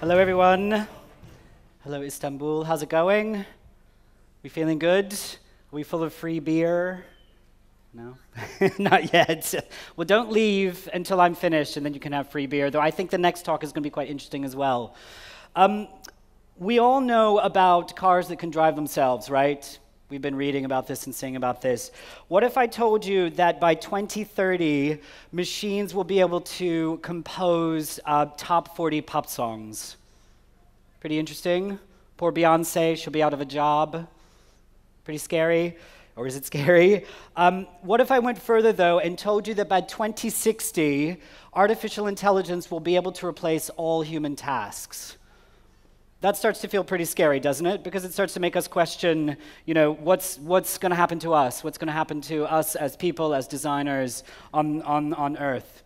Hello, everyone. Hello, Istanbul. How's it going? We feeling good? Are we full of free beer? No? Not yet. Well, don't leave until I'm finished, and then you can have free beer, though I think the next talk is going to be quite interesting as well. We all know about cars that can drive themselves, right? We've been reading about this and seeing about this. What if I told you that by 2030, machines will be able to compose top 40 pop songs? Pretty interesting. Poor Beyonce, she'll be out of a job. Pretty scary. Or is it scary? What if I went further, though, and told you that by 2060, artificial intelligence will be able to replace all human tasks? That starts to feel pretty scary, doesn't it? Because it starts to make us question, what's going to happen to us? What's going to happen to us as people, as designers on Earth?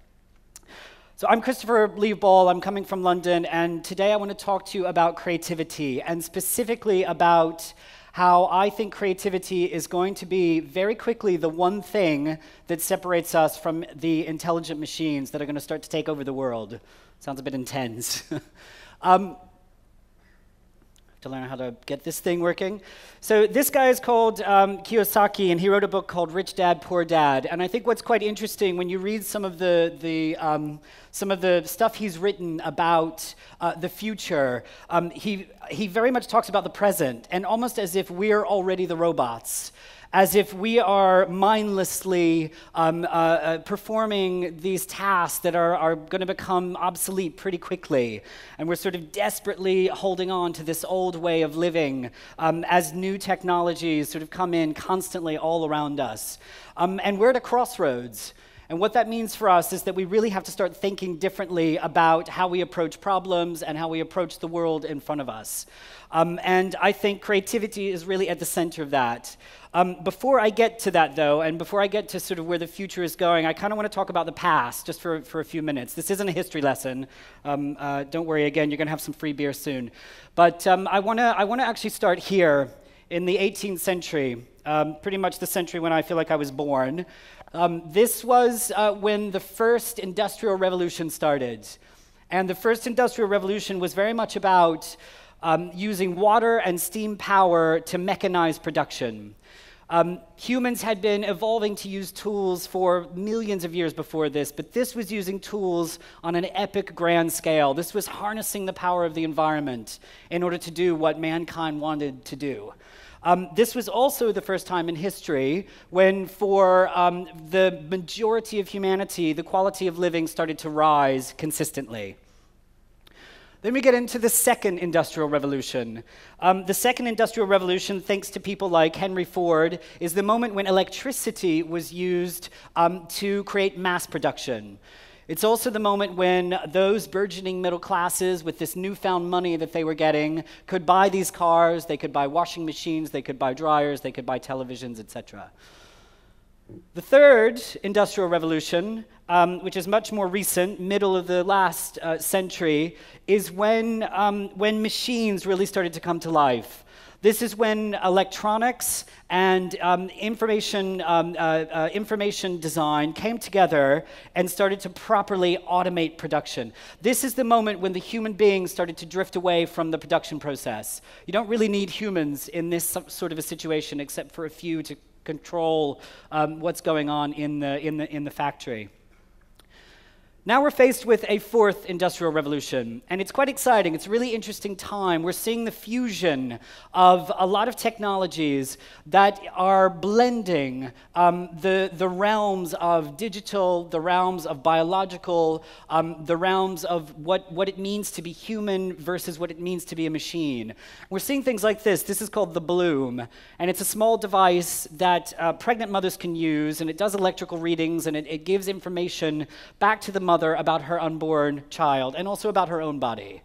So I'm Christopher Lee Ball. I'm coming from London, and today I want to talk to you about creativity, and specifically about how I think creativity is going to be very quickly the one thing that separates us from the intelligent machines that are going to start to take over the world. Sounds a bit intense. To learn how to get this thing working. So this guy is called Kiyosaki, and he wrote a book called Rich Dad, Poor Dad. And I think what's quite interesting when you read some of the stuff he's written about the future, he very much talks about the present, and almost as if we're already the robots. As if we are mindlessly performing these tasks that are going to become obsolete pretty quickly. And we're sort of desperately holding on to this old way of living as new technologies sort of come in constantly all around us. And we're at a crossroads. And what that means for us is that we really have to start thinking differently about how we approach problems and how we approach the world in front of us. And I think creativity is really at the center of that. Before I get to that, though, and before I get to sort of where the future is going, I kind of want to talk about the past just for a few minutes. This isn't a history lesson. Don't worry, again, you're going to have some free beer soon. But I want to actually start here in the 18th century, pretty much the century when I feel like I was born. This was when the first industrial revolution started. And the first industrial revolution was very much about using water and steam power to mechanize production. Humans had been evolving to use tools for millions of years before this, but this was using tools on an epic grand scale. This was harnessing the power of the environment in order to do what mankind wanted to do. This was also the first time in history when, for the majority of humanity, the quality of living started to rise consistently. Then we get into the second industrial revolution. The second industrial revolution, thanks to people like Henry Ford, is the moment when electricity was used to create mass production. It's also the moment when those burgeoning middle classes with this newfound money that they were getting could buy these cars, they could buy washing machines, they could buy dryers, they could buy televisions, etc. The third industrial revolution, which is much more recent, middle of the last century, is when machines really started to come to life. This is when electronics and information design came together and started to properly automate production. This is the moment when the human being started to drift away from the production process. You don't really need humans in this sort of a situation, except for a few to control what's going on in the factory. Now we're faced with a fourth industrial revolution, and it's quite exciting. It's a really interesting time. We're seeing the fusion of a lot of technologies that are blending the realms of digital, the realms of biological, the realms of what it means to be human versus what it means to be a machine. We're seeing things like this. This is called the Bloom, and it's a small device that pregnant mothers can use, and it does electrical readings, and it gives information back to the mother about her unborn child and also about her own body.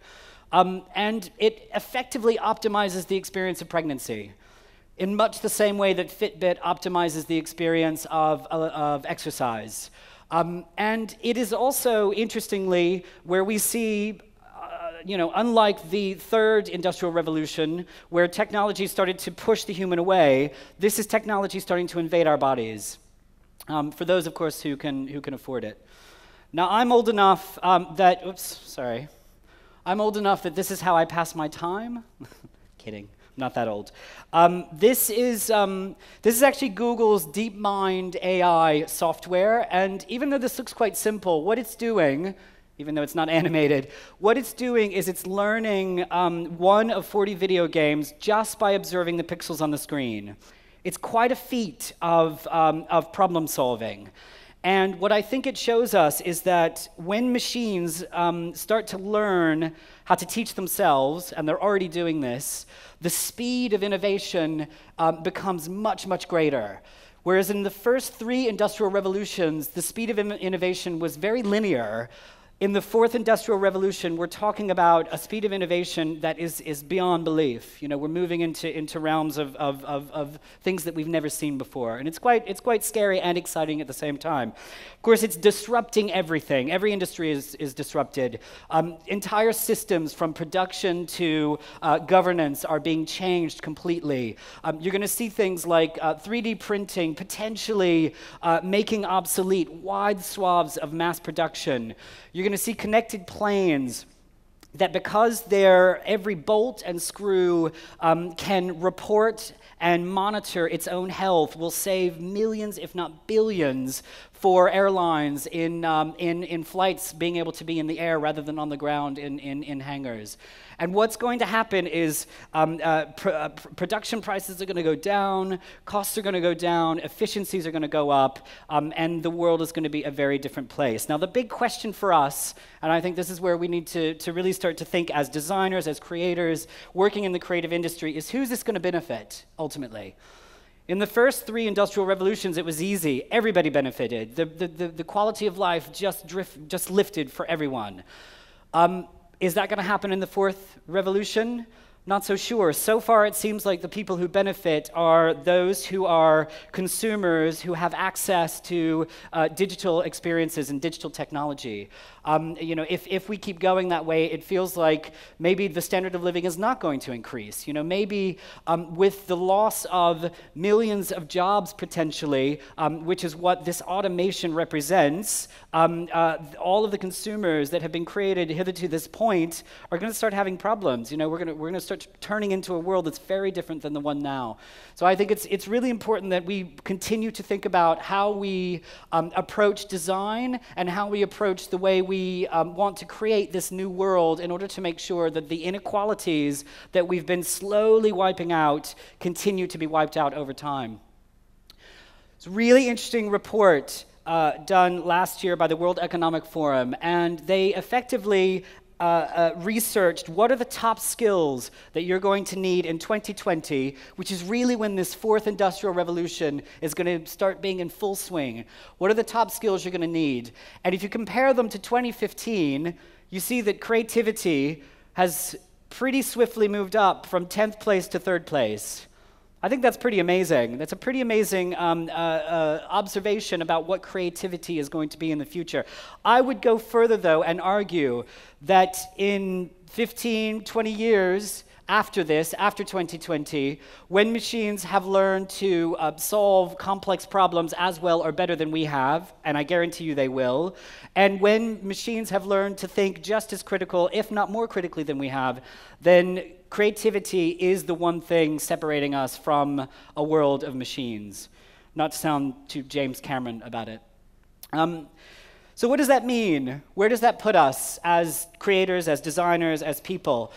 And it effectively optimizes the experience of pregnancy in much the same way that Fitbit optimizes the experience of exercise. And it is also, interestingly, where we see unlike the third industrial revolution, where technology started to push the human away, this is technology starting to invade our bodies. For those, of course, who can afford it. Now, I'm old enough I'm old enough that this is how I pass my time. Kidding, I'm not that old. This is actually Google's DeepMind AI software, and even though this looks quite simple, what it's doing, even though it's not animated, what it's doing is it's learning 1 of 40 video games just by observing the pixels on the screen. It's quite a feat of problem solving. And what I think it shows us is that when machines start to learn how to teach themselves, and they're already doing this, the speed of innovation becomes much, much greater. Whereas in the first 3 industrial revolutions, the speed of innovation was very linear. In the 4th industrial revolution, we're talking about a speed of innovation that is beyond belief. You know, we're moving into realms of things that we've never seen before. And it's quite scary and exciting at the same time. Of course, it's disrupting everything. Every industry is disrupted. Entire systems from production to governance are being changed completely. You're going to see things like 3D printing potentially making obsolete wide swaths of mass production. You're going to see connected planes that, because every bolt and screw can report and monitor its own health, will save millions, if not billions, for airlines in flights being able to be in the air rather than on the ground in hangars. And what's going to happen is production prices are going to go down, costs are going to go down, efficiencies are going to go up, and the world is going to be a very different place. Now, the big question for us, and I think this is where we need to really start to think as designers, as creators, working in the creative industry, is who's this going to benefit, ultimately? In the first 3 industrial revolutions, it was easy. Everybody benefited. The quality of life just lifted for everyone. Is that going to happen in the 4th revolution? Not so sure. So far, it seems like the people who benefit are those who are consumers who have access to digital experiences and digital technology. You know, if we keep going that way, it feels like maybe the standard of living is not going to increase. You know, maybe with the loss of millions of jobs potentially, which is what this automation represents, all of the consumers that have been created hitherto to this point are going to start having problems. You know, we're going to start turning into a world that's very different than the one now. So I think it's really important that we continue to think about how we approach design and how we approach the way we want to create this new world in order to make sure that the inequalities that we've been slowly wiping out continue to be wiped out over time. It's a really interesting report done last year by the World Economic Forum, and they effectively researched what are the top skills that you're going to need in 2020, which is really when this 4th industrial revolution is going to start being in full swing. What are the top skills you're going to need? And if you compare them to 2015, you see that creativity has pretty swiftly moved up from 10th place to 3rd place. I think that's pretty amazing. That's a pretty amazing observation about what creativity is going to be in the future. I would go further, though, and argue that in 15, 20 years after this, after 2020, when machines have learned to solve complex problems as well or better than we have, and I guarantee you they will, and when machines have learned to think just as critical, if not more critically than we have, then creativity is the one thing separating us from a world of machines. Not to sound too James Cameron about it. So what does that mean? Where does that put us as creators, as designers, as people?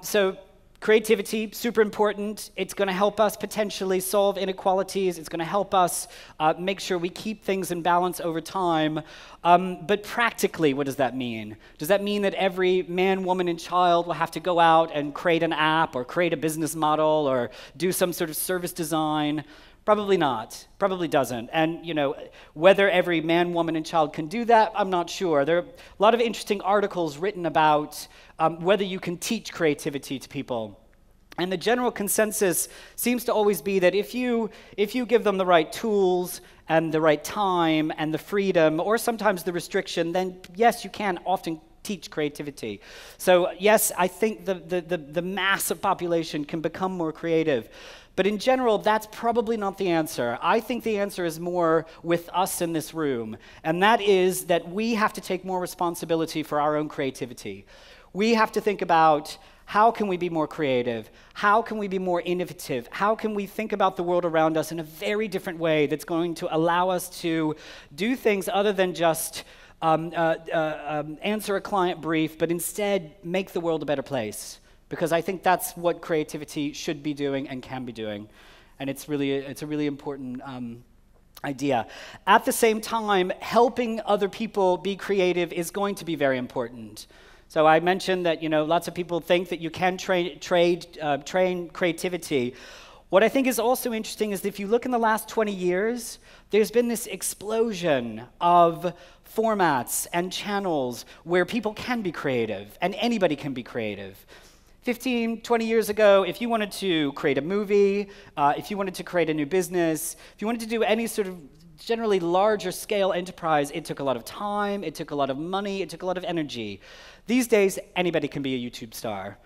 So creativity, super important. It's going to help us potentially solve inequalities. It's going to help us make sure we keep things in balance over time. But practically, what does that mean? Does that mean that every man, woman, and child will have to go out and create an app or create a business model or do some sort of service design? Probably not. Probably doesn't. And, you know, whether every man, woman, and child can do that, I'm not sure. There are a lot of interesting articles written about whether you can teach creativity to people. And the general consensus seems to always be that if you give them the right tools and the right time and the freedom, or sometimes the restriction, then yes, you can often teach creativity. So yes, I think the mass of population can become more creative. But in general, that's probably not the answer. I think the answer is more with us in this room, and that is that we have to take more responsibility for our own creativity. We have to think about how can we be more creative? How can we be more innovative? How can we think about the world around us in a very different way that's going to allow us to do things other than just answer a client brief, but instead make the world a better place? Because I think that's what creativity should be doing and can be doing. And it's a really important idea. At the same time, helping other people be creative is going to be very important. So I mentioned that lots of people think that you can train creativity. What I think is also interesting is that if you look in the last 20 years, there's been this explosion of formats and channels where people can be creative, and anybody can be creative. 15, 20 years ago, if you wanted to create a movie, if you wanted to create a new business, if you wanted to do any sort of generally larger scale enterprise, it took a lot of time, it took a lot of money, it took a lot of energy. These days, anybody can be a YouTube star.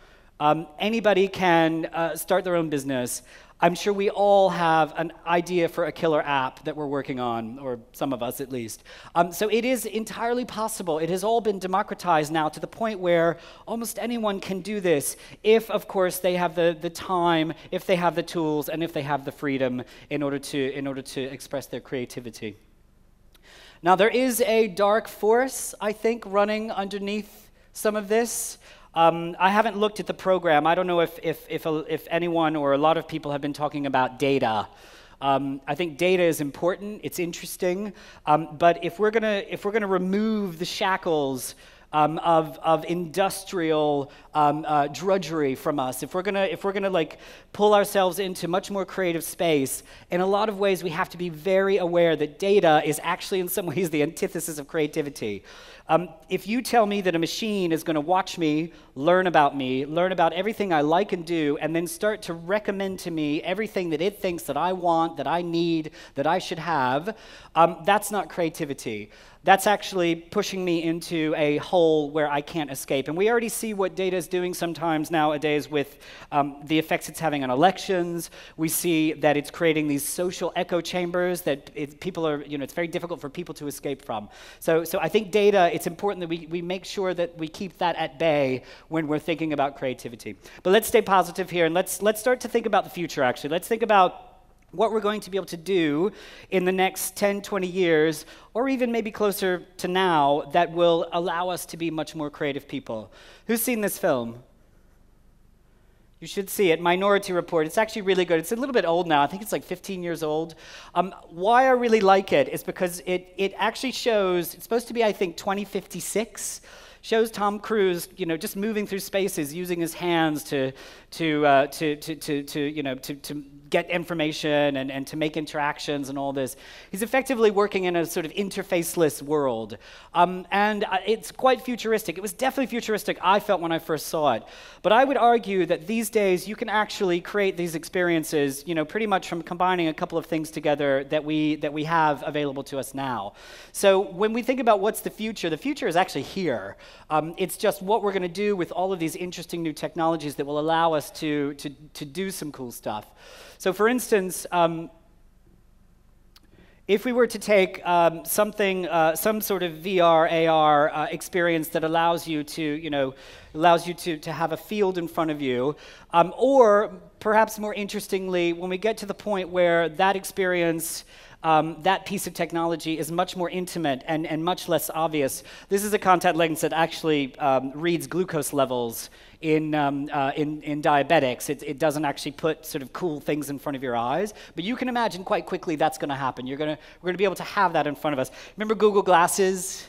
Anybody can start their own business. I'm sure we all have an idea for a killer app that we're working on, or some of us at least. So it is entirely possible. It has all been democratized now to the point where almost anyone can do this if, of course, they have the time, if they have the tools, and if they have the freedom in order to express their creativity. Now, there is a dark force, I think, running underneath some of this. I haven't looked at the program. I don't know if anyone or a lot of people have been talking about data. I think data is important. It's interesting. But if we're gonna remove the shackles of industrial drudgery from us, if we're gonna like pull ourselves into much more creative space, in a lot of ways we have to be very aware that data is actually in some ways the antithesis of creativity. If you tell me that a machine is going to watch me, learn about everything I like and do, and then start to recommend to me everything that it thinks that I want, that I need, that I should have, that's not creativity. That's actually pushing me into a hole where I can't escape. And we already see what data is doing sometimes nowadays with the effects it's having on elections. We see that it's creating these social echo chambers that it's very difficult for people to escape from. So I think data, it's important that we make sure that we keep that at bay when we're thinking about creativity. But let's stay positive here, and let's start to think about the future, actually. Let's think about what we're going to be able to do in the next 10, 20 years, or even maybe closer to now, that will allow us to be much more creative people. Who's seen this film? You should see it, Minority Report. It's actually really good. It's a little bit old now. I think it's like 15 years old. Why I really like it is because it actually shows, it's supposed to be, I think, 2056, shows Tom Cruise, just moving through spaces, using his hands to get information and to make interactions and all this. He's effectively working in a sort of interfaceless world. And it's quite futuristic. It was definitely futuristic, I felt, when I first saw it. But I would argue that these days you can actually create these experiences, pretty much from combining a couple of things together that we have available to us now. So when we think about what's the future is actually here. It's just what we're going to do with all of these interesting new technologies that will allow us to do some cool stuff. So for instance, if we were to take some sort of VR, AR experience that allows you to have a field in front of you, or perhaps more interestingly, when we get to the point where that experience, that piece of technology is much more intimate and much less obvious. This is a contact lens that actually reads glucose levels in diabetics. It doesn't actually put sort of cool things in front of your eyes, but you can imagine quite quickly that's going to happen. We're going to be able to have that in front of us. Remember Google Glasses?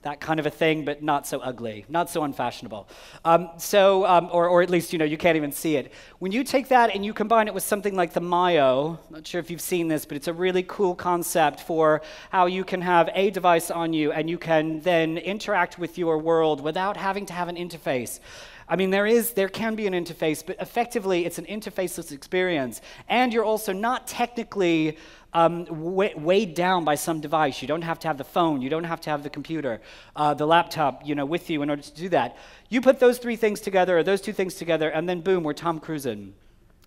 That kind of a thing, but not so ugly, not so unfashionable. Or at least, you can't even see it. When you take that and you combine it with something like the Mayo, not sure if you've seen this, but it's a really cool concept for how you can have a device on you and you can then interact with your world without having to have an interface. I mean, there can be an interface, but effectively it's an interfaceless experience. And you're also not technically weighed down by some device. You don't have to have the phone. You don't have to have the computer, the laptop, with you in order to do that. You put those three things together, or those two things together, and then boom, we're Tom Cruising.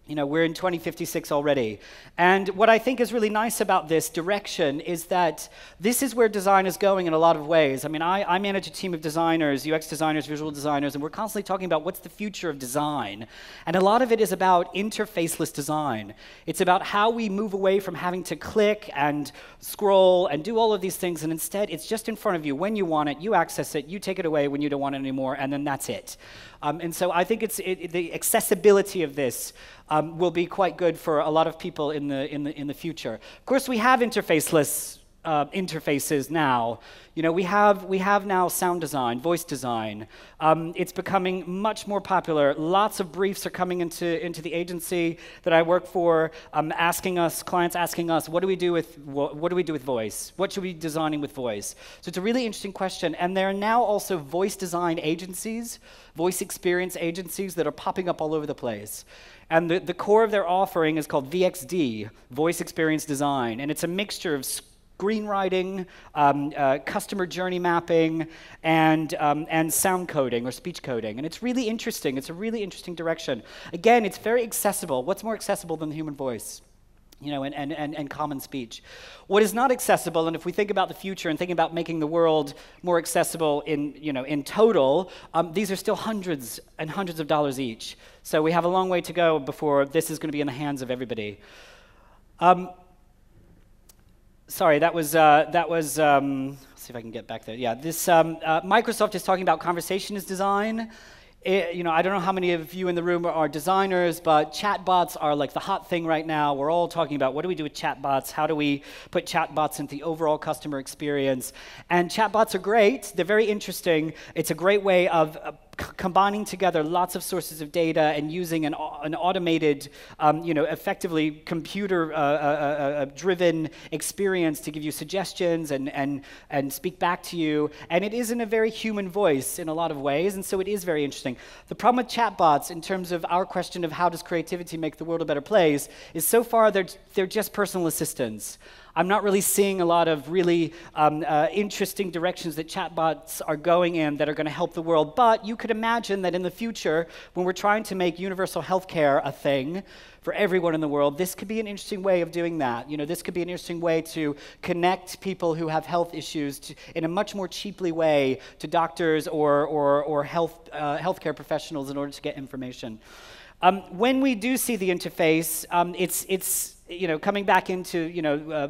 You know, we're in 2056 already. And what I think is really nice about this direction is that this is where design is going in a lot of ways. I mean, I manage a team of designers, UX designers, visual designers, and we're constantly talking about what's the future of design. And a lot of it is about interfaceless design. It's about how we move away from having to click and scroll and do all of these things, and instead it's just in front of you. When you want it, you access it, you take it away when you don't want it anymore, and then that's it. And so I think the accessibility of this will be quite good for a lot of people in the future. Of course, we have interfaceless interfaces now. You know, we have now sound design, voice design. It's becoming much more popular. Lots of briefs are coming into the agency that I work for, clients asking us, what do we do with voice? What should we be designing with voice? So it's a really interesting question. And there are now also voice design agencies, voice experience agencies that are popping up all over the place. And the core of their offering is called VXD, Voice Experience Design, and it's a mixture of screenwriting, customer journey mapping, and sound coding or speech coding. And it's really interesting. It's a really interesting direction. Again, it's very accessible. What's more accessible than the human voice? You know, and common speech. What is not accessible, and if we think about the future and thinking about making the world more accessible in total, these are still hundreds and hundreds of dollars each. So we have a long way to go before this is going to be in the hands of everybody. Sorry, that was let's see if I can get back there. Yeah, this Microsoft is talking about conversation as design. You know, I don't know how many of you in the room are designers, but chatbots are like the hot thing right now. We're all talking about what do we do with chatbots? How do we put chatbots into the overall customer experience? And chatbots are great. They're very interesting. It's a great way of combining together lots of sources of data and using an automated, effectively computer-driven experience to give you suggestions and speak back to you. And it is in a very human voice in a lot of ways, and so it is very interesting. The problem with chatbots, in terms of our question of how does creativity make the world a better place, is so far they're just personal assistants. I'm not really seeing a lot of really interesting directions that chatbots are going in that are going to help the world. But you could imagine that in the future, when we're trying to make universal healthcare a thing for everyone in the world, this could be an interesting way of doing that. You know, this could be an interesting way to connect people who have health issues in a much more cheaply way to doctors or healthcare professionals in order to get information. When we do see the interface, it's coming back into,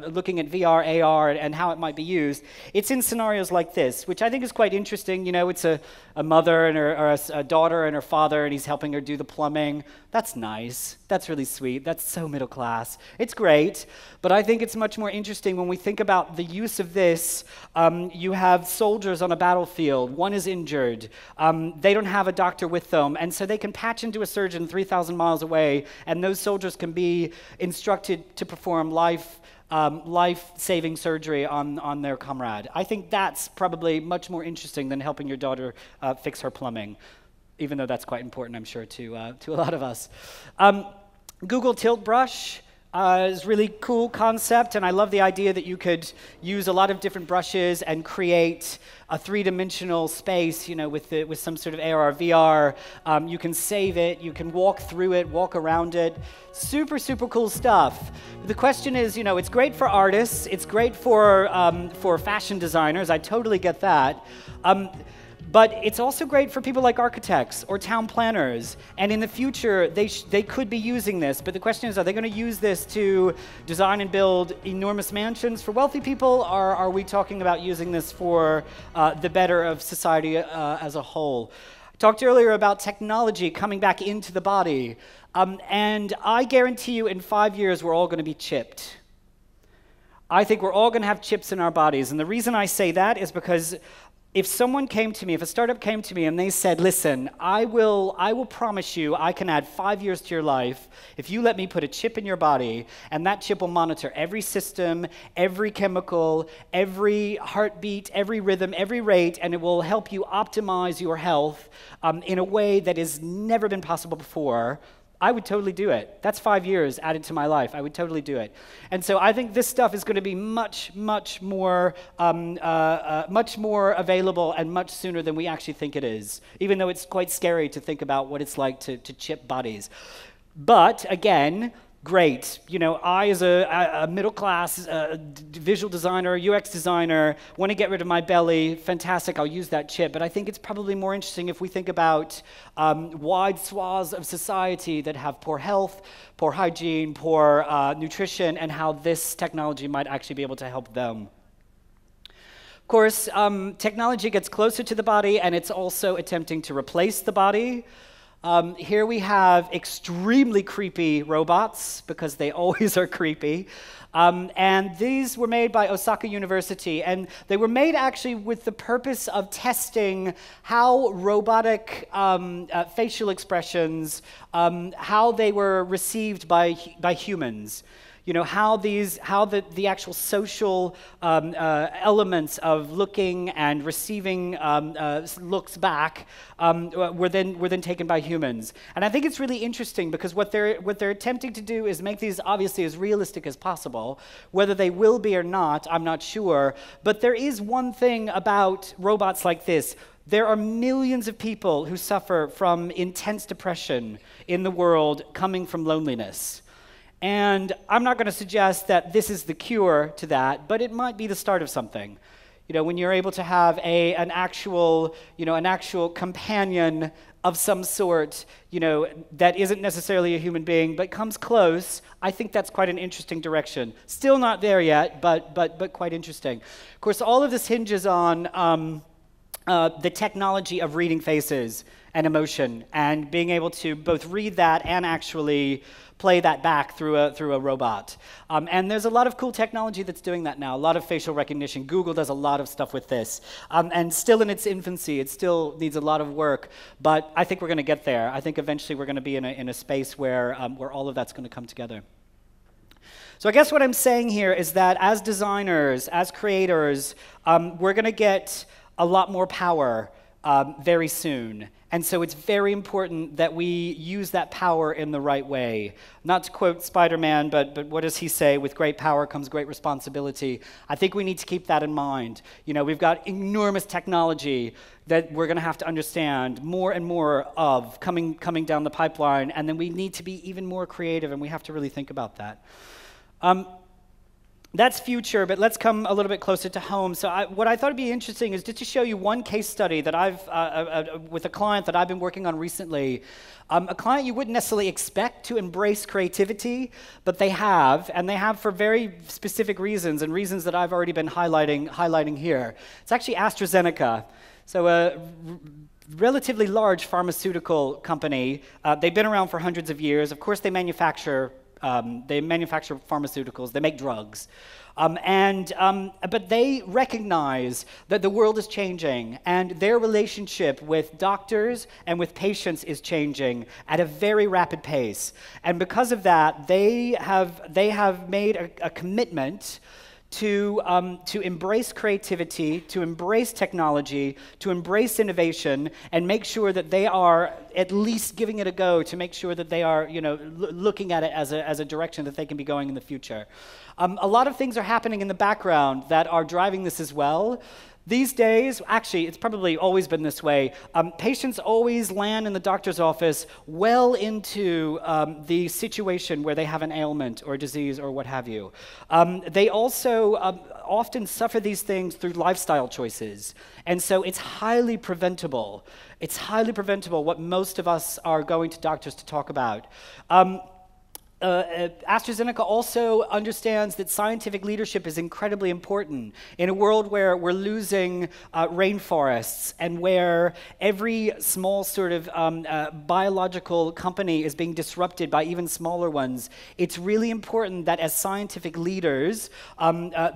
looking at VR, AR, and how it might be used, it's in scenarios like this, which I think is quite interesting. You know, it's a mother and a daughter and her father, and he's helping her do the plumbing. That's nice. That's really sweet. That's so middle class. It's great, but I think it's much more interesting when we think about the use of this. You have soldiers on a battlefield. One is injured. They don't have a doctor with them, and so they can patch into a surgeon 3,000 miles away, and those soldiers can be instructed to perform life-saving surgery on their comrade. I think that's probably much more interesting than helping your daughter fix her plumbing, even though that's quite important, I'm sure, to a lot of us. Google Tilt Brush is a really cool concept, and I love the idea that you could use a lot of different brushes and create a three-dimensional space, with some sort of AR, VR. You can save it, you can walk through it, walk around it. Super, super cool stuff. The question is, it's great for artists, it's great for fashion designers, I totally get that. But it's also great for people like architects or town planners. And in the future, they could be using this. But the question is, are they going to use this to design and build enormous mansions for wealthy people? Or are we talking about using this for the better of society as a whole? I talked earlier about technology coming back into the body. And I guarantee you in 5 years, we're all going to be chipped. I think we're all going to have chips in our bodies. And the reason I say that is because if someone came to me, if a startup came to me and they said, listen, I will promise you I can add 5 years to your life if you let me put a chip in your body, and that chip will monitor every system, every chemical, every heartbeat, every rhythm, every rate, and it will help you optimize your health in a way that has never been possible before, I would totally do it. That's 5 years added to my life. I would totally do it. And so I think this stuff is going to be much more available and much sooner than we actually think it is, even though it's quite scary to think about what it's like to chip bodies. But again, great. You know, I as a middle class visual designer, UX designer, want to get rid of my belly. Fantastic, I'll use that chip. But I think it's probably more interesting if we think about wide swaths of society that have poor health, poor hygiene, poor nutrition, and how this technology might actually be able to help them. Of course, technology gets closer to the body, and it's also attempting to replace the body. Here we have extremely creepy robots, because they always are creepy. And these were made by Osaka University, and they were made actually with the purpose of testing how robotic facial expressions, how they were received by humans. You know, how the actual social elements of looking and receiving looks back were then taken by humans. And I think it's really interesting, because what they're attempting to do is make these obviously as realistic as possible. Whether they will be or not, I'm not sure. But there is one thing about robots like this. There are millions of people who suffer from intense depression in the world coming from loneliness. And I'm not going to suggest that this is the cure to that, but it might be the start of something. You know, when you're able to have an actual companion of some sort, you know, that isn't necessarily a human being, but comes close, I think that's quite an interesting direction. Still not there yet, but quite interesting. Of course, all of this hinges on the technology of reading faces and emotion, and being able to both read that and actually play that back through a robot. And there's a lot of cool technology that's doing that now, a lot of facial recognition. Google does a lot of stuff with this. And still in its infancy, it still needs a lot of work, but I think we're going to get there. I think eventually we're going to be in a space where all of that's going to come together. So I guess what I'm saying here is that as designers, as creators, we're going to get a lot more power very soon. And so it's very important that we use that power in the right way. Not to quote Spider-Man, but what does he say? With great power comes great responsibility. I think we need to keep that in mind. You know, we've got enormous technology that we're going to have to understand more and more of coming down the pipeline, and then we need to be even more creative, and we have to really think about that. That's future, but let's come a little bit closer to home. So what I thought would be interesting is just to show you one case study that with a client that I've been working on recently. A client you wouldn't necessarily expect to embrace creativity, but they have, and they have for very specific reasons, and reasons that I've already been highlighting here. It's actually AstraZeneca. So a relatively large pharmaceutical company. They've been around for hundreds of years. Of course, they manufacture pharmaceuticals, they make drugs. But they recognize that the world is changing, and their relationship with doctors and with patients is changing at a very rapid pace. And because of that, they have made a commitment to embrace creativity, to embrace technology, to embrace innovation, and make sure that they are at least giving it a go, to make sure that they are, you know, looking at it as a direction that they can be going in the future. A lot of things are happening in the background that are driving this as well. These days, actually, it's probably always been this way, patients always land in the doctor's office well into the situation where they have an ailment or a disease or what have you. They also often suffer these things through lifestyle choices, and so it's highly preventable. It's highly preventable what most of us are going to doctors to talk about. AstraZeneca also understands that scientific leadership is incredibly important in a world where we're losing rainforests, and where every small sort of biological company is being disrupted by even smaller ones. It's really important that as scientific leaders,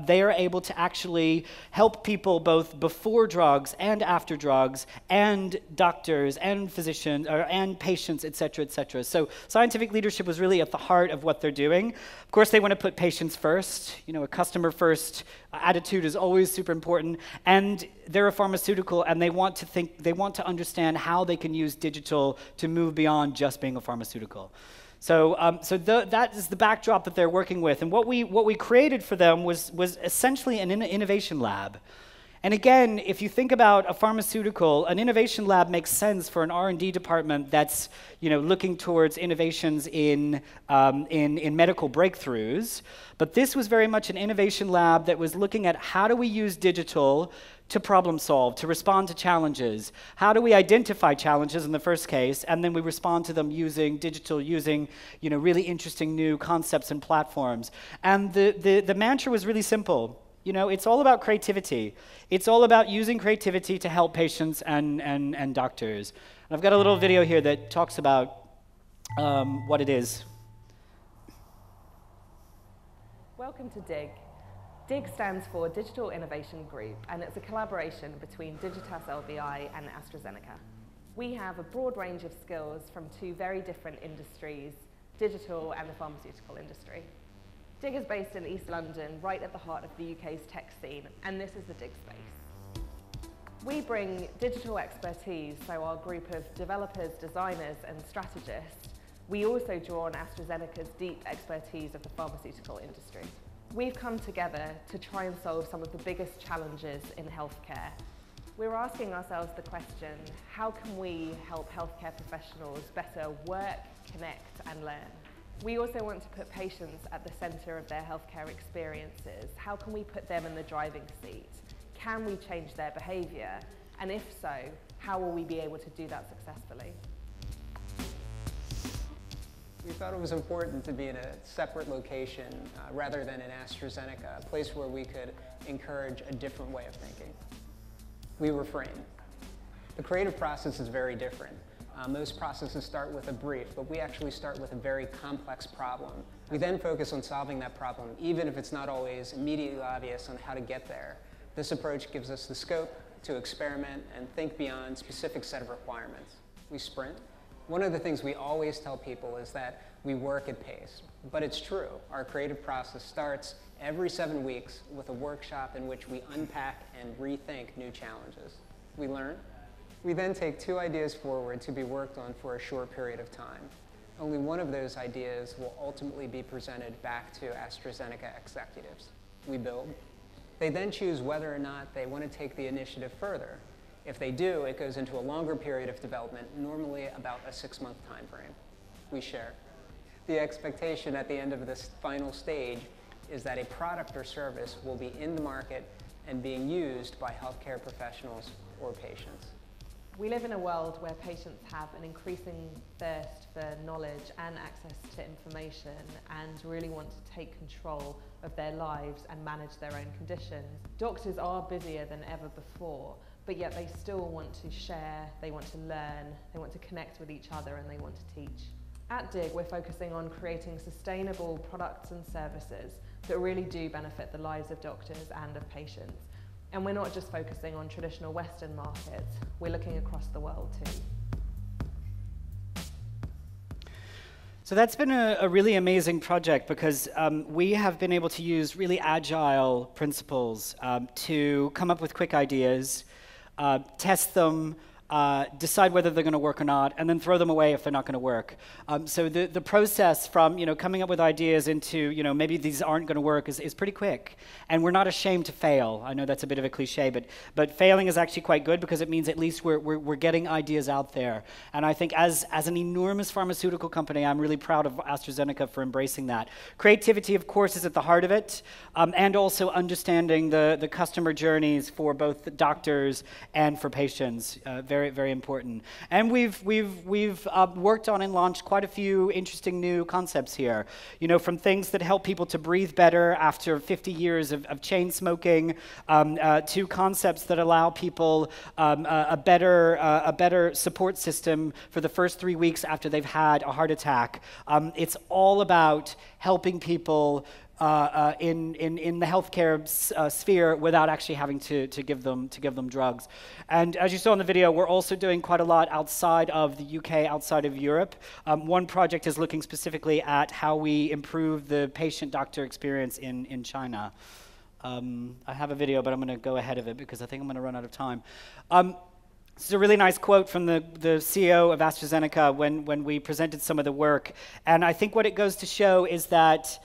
they are able to actually help people both before drugs and after drugs, and doctors and physicians and patients, et cetera, et cetera. So scientific leadership was really at the heart of what they're doing. Of course, they want to put patients first. You know, a customer first attitude is always super important. And they're a pharmaceutical, and they want to understand how they can use digital to move beyond just being a pharmaceutical. So, that is the backdrop that they're working with. And what we created for them was essentially an innovation lab. And again, if you think about a pharmaceutical, an innovation lab makes sense for an R&D department that's looking towards innovations in medical breakthroughs. But this was very much an innovation lab that was looking at how do we use digital to problem solve, to respond to challenges. How do we identify challenges in the first case, and then we respond to them using digital, using really interesting new concepts and platforms. And the mantra was really simple. It's all about creativity. It's all about using creativity to help patients and doctors. And I've got a little video here that talks about what it is. Welcome to DIG. DIG stands for Digital Innovation Group, and it's a collaboration between Digitas LBI and AstraZeneca. We have a broad range of skills from two very different industries, digital and the pharmaceutical industry. DIG is based in East London, right at the heart of the UK's tech scene, and this is the DIG space. We bring digital expertise, so our group of developers, designers, and strategists. We also draw on AstraZeneca's deep expertise of the pharmaceutical industry. We've come together to try and solve some of the biggest challenges in healthcare. We're asking ourselves the question, how can we help healthcare professionals better work, connect, and learn? We also want to put patients at the centre of their healthcare experiences. How can we put them in the driving seat? Can we change their behaviour? And if so, how will we be able to do that successfully? We thought it was important to be in a separate location rather than in AstraZeneca, a place where we could encourage a different way of thinking. We refrain. The creative process is very different. Most processes start with a brief, but we actually start with a very complex problem. We then focus on solving that problem, even if it's not always immediately obvious on how to get there. This approach gives us the scope to experiment and think beyond a specific set of requirements. We sprint. One of the things we always tell people is that we work at pace, but it's true. Our creative process starts every 7 weeks with a workshop in which we unpack and rethink new challenges. We learn. We then take 2 ideas forward to be worked on for a short period of time. Only one of those ideas will ultimately be presented back to AstraZeneca executives. We build. They then choose whether or not they want to take the initiative further. If they do, it goes into a longer period of development, normally about a 6-month time frame. We share. The expectation at the end of this final stage is that a product or service will be in the market and being used by healthcare professionals or patients. We live in a world where patients have an increasing thirst for knowledge and access to information and really want to take control of their lives and manage their own conditions. Doctors are busier than ever before, but yet they still want to share, they want to learn, they want to connect with each other, and they want to teach. At DIG, we're focusing on creating sustainable products and services that really do benefit the lives of doctors and of patients. And we're not just focusing on traditional Western markets, we're looking across the world too. So that's been a really amazing project because we have been able to use really agile principles to come up with quick ideas, test them, decide whether they're going to work or not, and then throw them away if they're not going to work. So the process from coming up with ideas into maybe these aren't going to work is pretty quick, and we're not ashamed to fail. I know that's a bit of a cliche, but failing is actually quite good because it means at least we're getting ideas out there. And I think as an enormous pharmaceutical company, I'm really proud of AstraZeneca for embracing that. Creativity, of course, is at the heart of it, and also understanding the customer journeys for both the doctors and for patients. Very, very important. And we've worked on and launched quite a few interesting new concepts here. From things that help people to breathe better after 50 years of chain smoking, to concepts that allow people a better support system for the first 3 weeks after they've had a heart attack. It's all about helping people in the healthcare sphere without actually having to give them drugs. And as you saw in the video, we're also doing quite a lot outside of the UK, outside of Europe. One project is looking specifically at how we improve the patient-doctor experience in China. I have a video, but I'm going to go ahead of it because I think I'm going to run out of time. This is a really nice quote from the CEO of AstraZeneca when we presented some of the work. And I think what it goes to show is that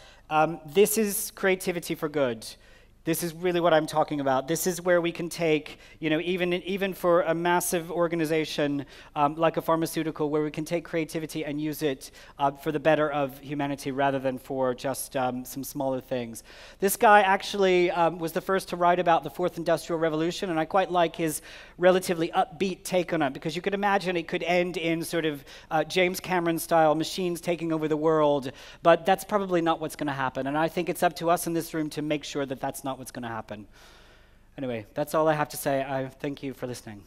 this is creativity for good. This is really what I'm talking about. This is where we can take, even for a massive organization like a pharmaceutical, where we can take creativity and use it for the better of humanity rather than for just some smaller things. This guy actually was the first to write about the Fourth Industrial Revolution, and I quite like his relatively upbeat take on it, because you could imagine it could end in sort of James Cameron-style machines taking over the world, but that's probably not what's going to happen, and I think it's up to us in this room to make sure that that's not what's going to happen. Anyway, that's all I have to say. I thank you for listening.